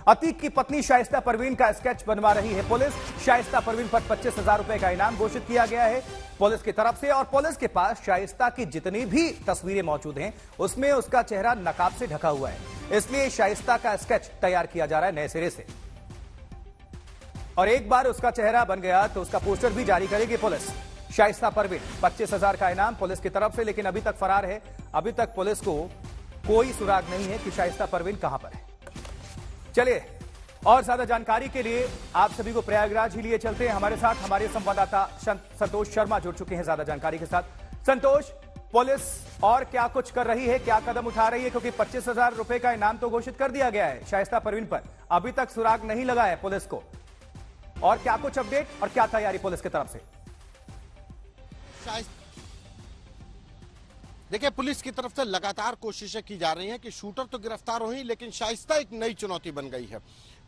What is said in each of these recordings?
अतीक की पत्नी शाइस्ता परवीन का स्केच बनवा रही है पुलिस। शाइस्ता परवीन पर 25,000 रुपए का इनाम घोषित किया गया है पुलिस की तरफ से। और पुलिस के पास शाइस्ता की जितनी भी तस्वीरें मौजूद हैं उसमें उसका चेहरा नकाब से ढका हुआ है, इसलिए शाइस्ता का स्केच तैयार किया जा रहा है नए सिरे से। और एक बार उसका चेहरा बन गया तो उसका पोस्टर भी जारी करेगी पुलिस। शाइस्ता परवीन 25,000 का इनाम पुलिस की तरफ से, लेकिन अभी तक फरार है। अभी तक पुलिस को कोई सुराग नहीं है कि शाइस्ता परवीन कहां पर है। चलिए और ज्यादा जानकारी के लिए आप सभी को प्रयागराज ही लिए चलते हैं। हमारे साथ हमारे संवाददाता संतोष शर्मा जुड़ चुके हैं ज्यादा जानकारी के साथ। संतोष, पुलिस और क्या कुछ कर रही है, क्या कदम उठा रही है? क्योंकि 25,000 रुपए का इनाम तो घोषित कर दिया गया है शाइस्ता परवीन पर, अभी तक सुराग नहीं लगा है पुलिस को। और क्या कुछ अपडेट और क्या तैयारी पुलिस की तरफ से? देखिए, पुलिस की तरफ से लगातार कोशिशें की जा रही हैं कि शूटर तो गिरफ्तार हुई, लेकिन शाइस्ता एक नई चुनौती बन गई है।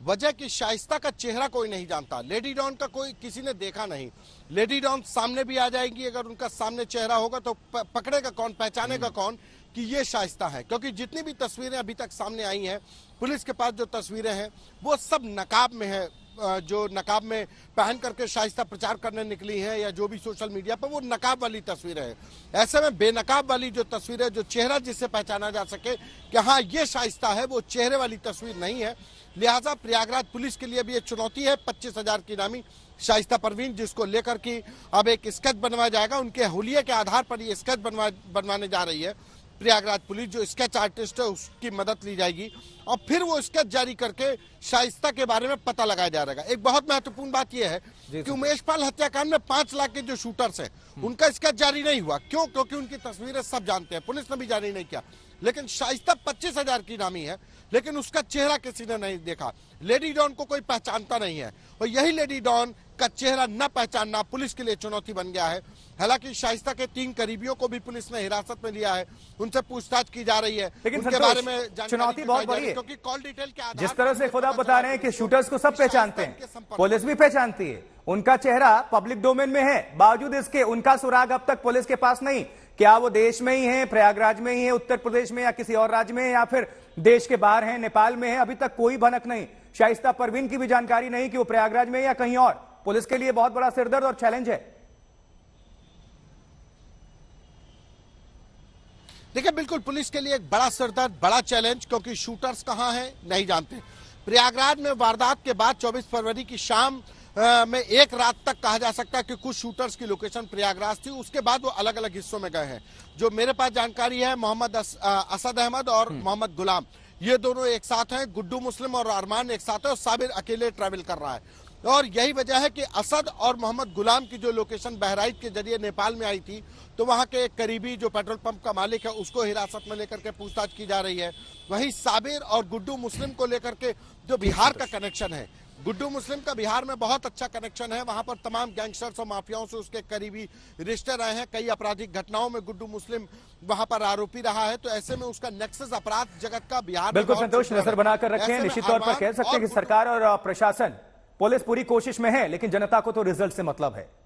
वजह कि शाइस्ता का चेहरा कोई नहीं जानता, लेडी डॉन का कोई किसी ने देखा नहीं। लेडी डॉन सामने भी आ जाएंगी, अगर उनका सामने चेहरा होगा तो पकड़ेगा कौन, पहचानेगा कौन कि ये शाइस्ता है? क्योंकि जितनी भी तस्वीरें अभी तक सामने आई हैं, पुलिस के पास जो तस्वीरें हैं वो सब नकाब में है। जो नकाब में पहन करके शाइस्ता प्रचार करने निकली हैं या जो भी सोशल मीडिया पर, वो नकाब वाली तस्वीरें हैं। ऐसे में बेनकाब वाली जो तस्वीरें, जो चेहरा जिससे पहचाना जा सके कि हाँ ये शाइस्ता है, वो चेहरे वाली तस्वीर नहीं है। लिहाजा प्रयागराज पुलिस के लिए भी एक चुनौती है। 25,000 की इनामी शाइस्ता परवीन, जिसको लेकर के अब एक स्केच बनवाया जाएगा, उनके हुलिये के आधार पर ये स्केच बनवाने जा रही है प्रयागराज पुलिस। जो स्केच आर्टिस्ट है उसकी मदद ली जाएगी और फिर वो स्केच जारी करके शाइस्ता के बारे में पता लगाया जा रहा है। एक बहुत महत्वपूर्ण बात यह है कि उमेश पाल हत्याकांड में 5 लाख के जो शूटर्स हैं उनका स्केच जारी नहीं हुआ। क्यों? क्योंकि उनकी तस्वीरें सब जानते हैं, पुलिस ने भी जारी नहीं किया। लेकिन शाइस्ता 25,000 की इनामी है, लेकिन उसका चेहरा किसी ने नहीं देखा। लेडी डॉन को कोई पहचानता नहीं है और यही लेडी डॉन का चेहरा न पहचानना पुलिस के लिए चुनौती बन गया है। हालांकि शाइस्ता के 3 करीबियों को भी पुलिस ने हिरासत में लिया है, उनसे पूछताछ की जा रही है, लेकिन उनके बारे में चुनौती बहुत बड़ी है, क्योंकि कॉल डिटेल के आधार जिस तरह से खुद आप बता रहे हैं कि शूटर्स को सब पहचानते हैं, पुलिस भी पहचानती है, उनका चेहरा पब्लिक डोमेन में है, बावजूद इसके उनका सुराग अब तक पुलिस के पास नहीं। क्या वो देश में ही है, प्रयागराज में ही है, उत्तर प्रदेश में या किसी और राज्य में, या फिर देश के बाहर है, नेपाल में है? अभी तक कोई भनक नहीं। शाइस्ता परवीन की भी जानकारी नहीं कि वो प्रयागराज में या कहीं और। पुलिस के लिए बहुत बड़ा सिरदर्द और चैलेंज है। देखिए, बिल्कुल पुलिस के लिए एक बड़ा सिरदर्द, बड़ा चैलेंज, क्योंकि शूटर्स कहां हैं नहीं जानते। प्रयागराज में वारदात के बाद 24 फरवरी की शाम में एक रात तक कहा जा सकता है कि कुछ शूटर्स की लोकेशन प्रयागराज थी, उसके बाद वो अलग अलग हिस्सों में गए हैं। जो मेरे पास जानकारी है, मोहम्मद असद अहमद और मोहम्मद गुलाम, ये दोनों एक साथ हैं। गुड्डू मुस्लिम और अरमान एक साथ है और साबिर अकेले ट्रैवल कर रहा है। और यही वजह है कि असद और मोहम्मद गुलाम की जो लोकेशन बहराइच के जरिए नेपाल में आई थी, तो वहां के एक करीबी जो पेट्रोल पंप का मालिक है उसको हिरासत में लेकर के पूछताछ की जा रही है। वहीं साबिर और गुड्डू मुस्लिम को लेकर के जो बिहार का कनेक्शन है, गुड्डू मुस्लिम का बिहार में बहुत अच्छा कनेक्शन है, वहां पर तमाम गैंगस्टर्स और माफियाओं से उसके करीबी रिश्ते रहे हैं। कई आपराधिक घटनाओं में गुड्डू मुस्लिम वहां पर आरोपी रहा है, तो ऐसे में उसका नेक्सस अपराध जगत का बिहार में। बिल्कुल संतोष, नजर बनाकर रखें। निश्चित तौर पर कह सकते हैं कि सरकार और प्रशासन, पुलिस पूरी कोशिश में है, लेकिन जनता को तो रिजल्ट से मतलब है।